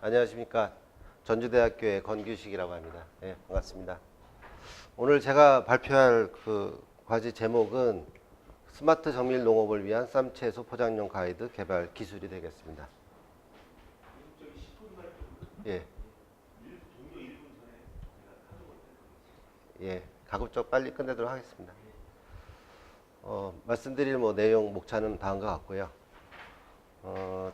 안녕하십니까. 전주대학교의 권규식이라고 합니다. 예, 반갑습니다. 오늘 제가 발표할 그 과제 제목은 스마트 정밀 농업을 위한 쌈 채소 포장용 가이드 개발 기술이 되겠습니다. 예, 예, 가급적 빨리 끝내도록 하겠습니다. 말씀드릴 내용 목차는 다음과 같고요. 어,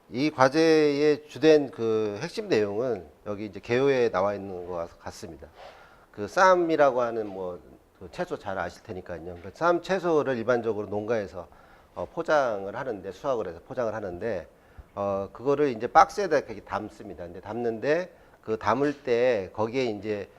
이 과제의 주된 그 핵심 내용은 여기 이제 개요에 나와 있는 것 같습니다. 그 쌈이라고 하는 그 채소 잘 아실 테니까요. 그 쌈 채소를 일반적으로 농가에서 포장을 하는데, 수확을 해서 포장을 하는데, 그거를 이제 박스에다 이렇게 담습니다. 근데 담는데 그 담을 때 거기에 이제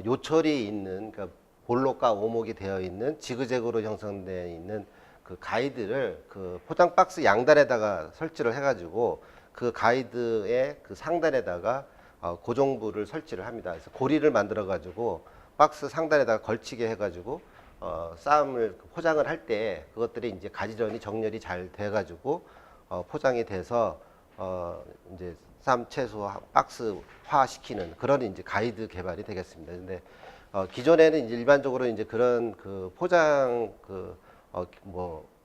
요철이 있는, 그러니까 볼록과 오목이 되어 있는 지그재그로 형성되어 있는 그 가이드를 그 포장 박스 양단에다가 설치를 해가지고 그 가이드의 그 상단에다가 고정부를 설치를 합니다. 그래서 고리를 만들어 가지고 박스 상단에다가 걸치게 해가지고 쌈을 포장을 할 때 그것들이 이제 가지런히 정렬이 잘 돼가지고 포장이 돼서 이제 쌈 채소 박스화 시키는 그런 이제 가이드 개발이 되겠습니다. 근데 기존에는 이제 일반적으로 이제 그런 그 포장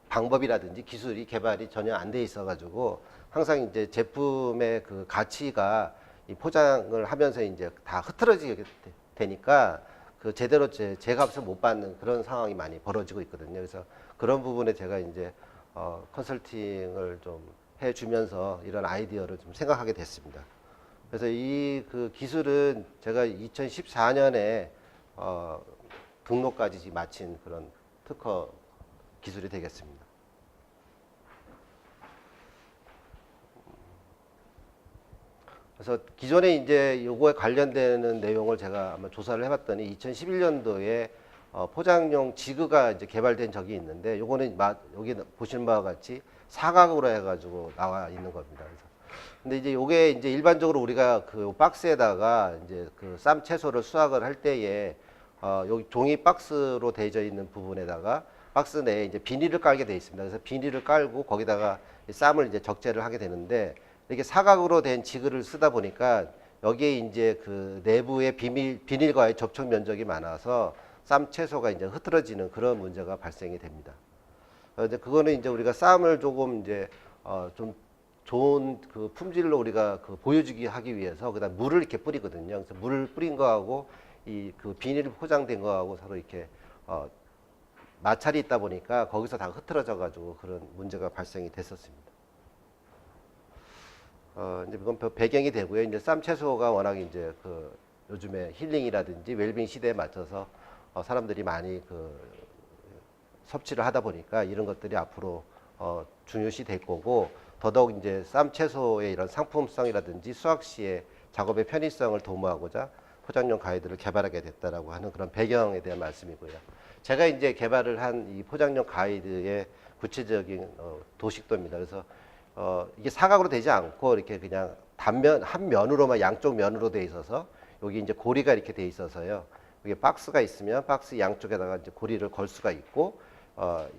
방법이라든지 기술이 개발이 전혀 안 돼 있어 가지고 항상 이제 제품의 그 가치가 이 포장을 하면서 이제 다 흐트러지게 되니까 그 제대로 제값을 못 받는 그런 상황이 많이 벌어지고 있거든요. 그래서 그런 부분에 제가 이제 컨설팅을 좀 해주면서 이런 아이디어를 좀 생각하게 됐습니다. 그래서 이 그 기술은 제가 2014년에 등록까지 마친 그런 특허 기술이 되겠습니다. 그래서 기존에 이제 요거에 관련되는 내용을 제가 아마 조사를 해봤더니 2011년도에 포장용 지그가 이제 개발된 적이 있는데 요거는 여기 보시는 바와 같이 사각으로 해가지고 나와 있는 겁니다. 그래서 근데 이제 요게 이제 일반적으로 우리가 그 박스에다가 이제 그 쌈 채소를 수확을 할 때에 여기 종이 박스로 되어져 있는 부분에다가 박스 내에 이제 비닐을 깔게 되어 있습니다. 그래서 비닐을 깔고 거기다가 쌈을 이제 적재를 하게 되는데 이렇게 사각으로 된 지그를 쓰다 보니까 여기에 이제 그 내부의 비닐과의 접촉 면적이 많아서 쌈 채소가 이제 흐트러지는 그런 문제가 발생이 됩니다. 이제 그거는 이제 우리가 쌈을 조금 이제 좀 좋은 그 품질로 우리가 그 보여주기 하기 위해서 그다음 물을 이렇게 뿌리거든요. 그래서 물을 뿌린 거하고 이 그 비닐 포장된 거하고 서로 이렇게 마찰이 있다 보니까 거기서 다 흐트러져 가지고 그런 문제가 발생이 됐었습니다. 이제 그건 배경이 되고요. 이제 쌈 채소가 워낙 이제 그 요즘에 힐링이라든지 웰빙 시대에 맞춰서 사람들이 많이 그 섭취를 하다 보니까 이런 것들이 앞으로 중요시 될 거고 더더욱 이제 쌈 채소의 이런 상품성이라든지 수확 시에 작업의 편의성을 도모하고자 포장용 가이드를 개발하게 됐다라고 하는 그런 배경에 대한 말씀이고요. 제가 이제 개발을 한 이 포장용 가이드의 구체적인 도식도입니다. 그래서 이게 사각으로 되지 않고 이렇게 그냥 단면 한 면으로만 양쪽 면으로 돼 있어서 여기 이제 고리가 이렇게 돼 있어서요. 여기 박스가 있으면 박스 양쪽에다가 이제 고리를 걸 수가 있고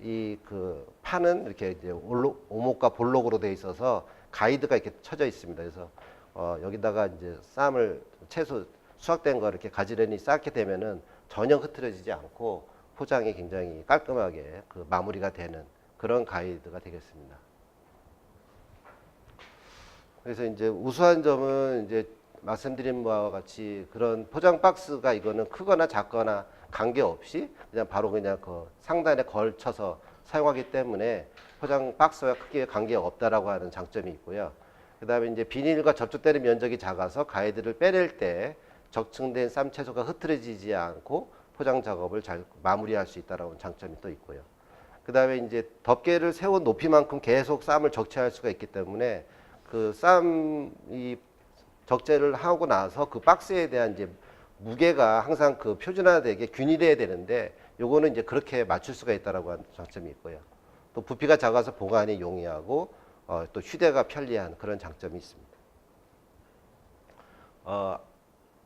이 그 판은 이렇게 이제 오목과 볼록으로 돼 있어서 가이드가 이렇게 쳐져 있습니다. 그래서 여기다가 이제 쌈을 채소 수확된 거 이렇게 가지런히 쌓게 되면은 전혀 흐트러지지 않고 포장이 굉장히 깔끔하게 그 마무리가 되는 그런 가이드가 되겠습니다. 그래서 이제 우수한 점은 이제 말씀드린 바와 같이 그런 포장 박스가 이거는 크거나 작거나 관계없이 그냥 바로 그냥 그 상단에 걸쳐서 사용하기 때문에 포장 박스와 크기에 관계가 없다라고 하는 장점이 있고요. 그 다음에 이제 비닐과 접촉되는 면적이 작아서 가이드를 빼낼 때 적층된 쌈 채소가 흐트러지지 않고 포장 작업을 잘 마무리할 수 있다라는 장점이 또 있고요. 그 다음에 이제 덮개를 세운 높이만큼 계속 쌈을 적재할 수가 있기 때문에 그 쌈이 적재를 하고 나서 그 박스에 대한 이제 무게가 항상 그 표준화되게 균일해야 되는데 요거는 이제 그렇게 맞출 수가 있다라고 하는 장점이 있고요. 또 부피가 작아서 보관이 용이하고 또 휴대가 편리한 그런 장점이 있습니다.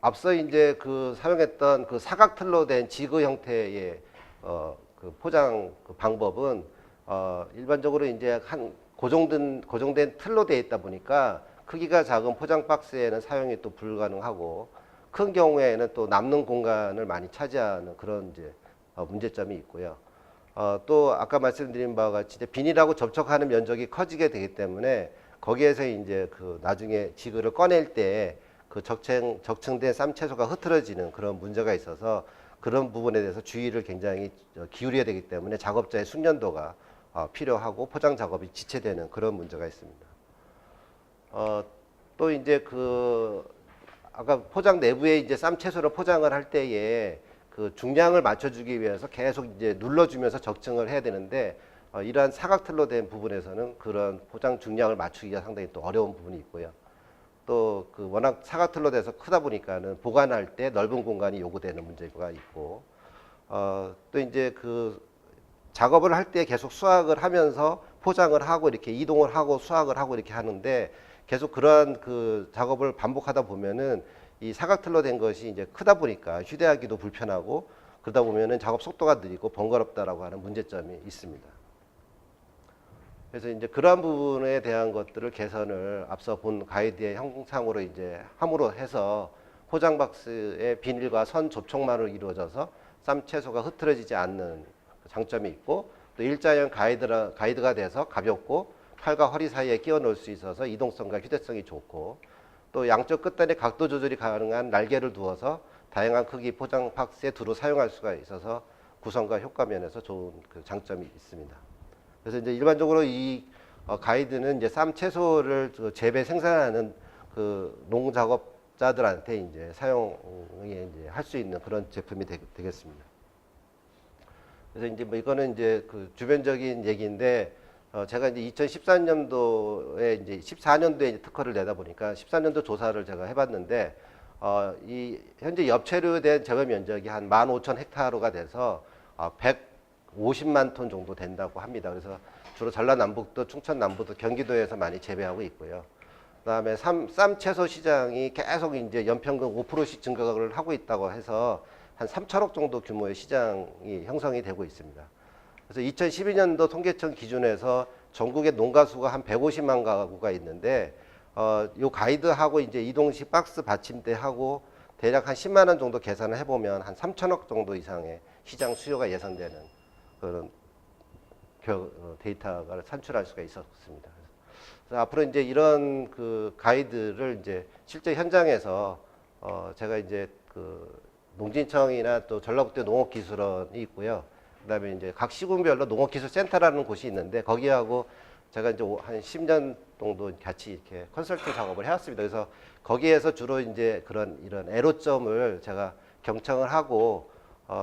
앞서 이제 그 사용했던 그 사각틀로 된 지그 형태의 그 포장 그 방법은 일반적으로 이제 한 고정된 틀로 되어 있다 보니까 크기가 작은 포장 박스에는 사용이 또 불가능하고 큰 경우에는 또 남는 공간을 많이 차지하는 그런 이제 문제점이 있고요. 또 아까 말씀드린 바와 같이 이제 비닐하고 접촉하는 면적이 커지게 되기 때문에 거기에서 이제 그 나중에 지그를 꺼낼 때 그 적층된 쌈 채소가 흐트러지는 그런 문제가 있어서 그런 부분에 대해서 주의를 굉장히 기울여야 되기 때문에 작업자의 숙련도가 필요하고 포장 작업이 지체되는 그런 문제가 있습니다. 또 이제 그 아까 포장 내부에 이제 쌈 채소를 포장을 할 때에 그 중량을 맞춰주기 위해서 계속 이제 눌러주면서 적층을 해야 되는데 이러한 사각틀로 된 부분에서는 그런 포장 중량을 맞추기가 상당히 또 어려운 부분이 있고요. 또 그 워낙 사각틀로 돼서 크다 보니까는 보관할 때 넓은 공간이 요구되는 문제가 있고 또 이제 그 작업을 할 때 계속 수확을 하면서 포장을 하고 이렇게 이동을 하고 수확을 하고 이렇게 하는데 계속 그러한 그 작업을 반복하다 보면은 이 사각틀로 된 것이 이제 크다 보니까 휴대하기도 불편하고 그러다 보면은 작업 속도가 느리고 번거롭다라고 하는 문제점이 있습니다. 그래서 이제 그러한 부분에 대한 것들을 개선을 앞서 본 가이드의 형상으로 이제 함으로 해서 포장 박스의 비닐과 선 접촉만으로 이루어져서 쌈 채소가 흐트러지지 않는 장점이 있고 또 일자형 가이드가 돼서 가볍고 팔과 허리 사이에 끼워 넣을 수 있어서 이동성과 휴대성이 좋고 또 양쪽 끝단에 각도 조절이 가능한 날개를 두어서 다양한 크기 포장 박스에 두루 사용할 수가 있어서 구성과 효과 면에서 좋은 그 장점이 있습니다. 그래서 이제 일반적으로 이 가이드는 이제 쌈 채소를 재배 생산하는 그 농작업자들한테 이제 사용이 이제 할 수 있는 그런 제품이 되겠습니다. 그래서 이제 뭐 이거는 이제 그 주변적인 얘기인데 제가 이제 2013년도에 이제 14년도에 이제 특허를 내다 보니까 14년도 조사를 제가 해봤는데 이 현재 엽채류에 대한 재배 면적이 한 15,000헥타르가 돼서 150만 톤 정도 된다고 합니다. 그래서 주로 전라남북도, 충청남북도, 경기도에서 많이 재배하고 있고요. 그다음에 쌈 채소 시장이 계속 이제 연평균 5%씩 증가를 하고 있다고 해서 한 3천억 정도 규모의 시장이 형성이 되고 있습니다. 그래서 2012년도 통계청 기준에서 전국의 농가 수가 한 150만 가구가 있는데 요 가이드하고 이제 이동식 박스 받침대하고 대략 한 10만 원 정도 계산을 해보면 한 3천억 정도 이상의 시장 수요가 예상되는 그런 데이터가 산출할 수가 있었습니다. 그래서 앞으로 이제 이런 그 가이드를 이제 실제 현장에서 제가 이제 그 농진청이나 또 전라북도 농업기술원이 있고요. 그다음에 이제 각 시군별로 농업기술센터라는 곳이 있는데 거기하고 제가 이제 한 10년 정도 같이 이렇게 컨설팅 작업을 해왔습니다. 그래서 거기에서 주로 이제 이런 애로점을 제가 경청을 하고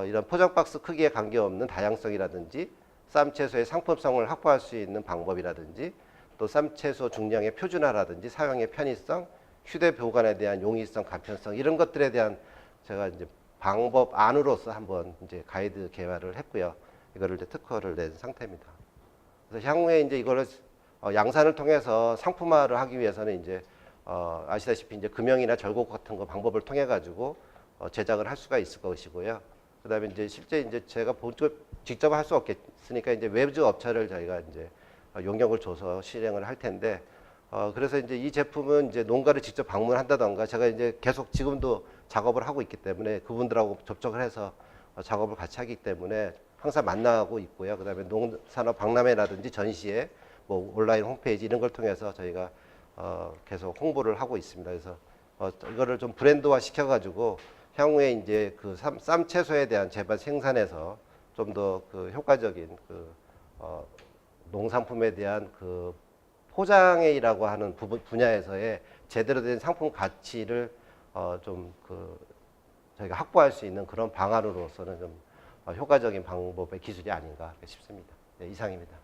이런 포장 박스 크기에 관계없는 다양성이라든지 쌈 채소의 상품성을 확보할 수 있는 방법이라든지 또 쌈 채소 중량의 표준화라든지 사용의 편의성, 휴대 보관에 대한 용이성, 간편성 이런 것들에 대한 제가 이제 방법 안으로서 한번 이제 가이드 개발을 했고요. 이거를 이제 특허를 낸 상태입니다. 그래서 향후에 이제 이거를 양산을 통해서 상품화를 하기 위해서는 이제 아시다시피 이제 금형이나 절곡 같은 거 방법을 통해 가지고 제작을 할 수가 있을 것이고요. 그다음에 이제 실제 이제 제가 직접 할 수 없겠으니까 이제 웹즈 업체를 저희가 이제 용역을 줘서 실행을 할 텐데 그래서 이제 이 제품은 이제 농가를 직접 방문한다던가 제가 이제 계속 지금도 작업을 하고 있기 때문에 그분들하고 접촉을 해서 작업을 같이 하기 때문에 항상 만나고 있고요. 그다음에 농산업 박람회라든지 전시회, 뭐 온라인 홈페이지 이런 걸 통해서 저희가 계속 홍보를 하고 있습니다. 그래서 이거를 좀 브랜드화 시켜가지고 향후에 이제 그 쌈 채소에 대한 재반 생산에서 좀 더 그 효과적인 그 농산품에 대한 그 포장이라고 하는 분야에서의 제대로 된 상품 가치를 좀 그 저희가 확보할 수 있는 그런 방안으로서는 좀 효과적인 방법의 기술이 아닌가 싶습니다. 네, 이상입니다.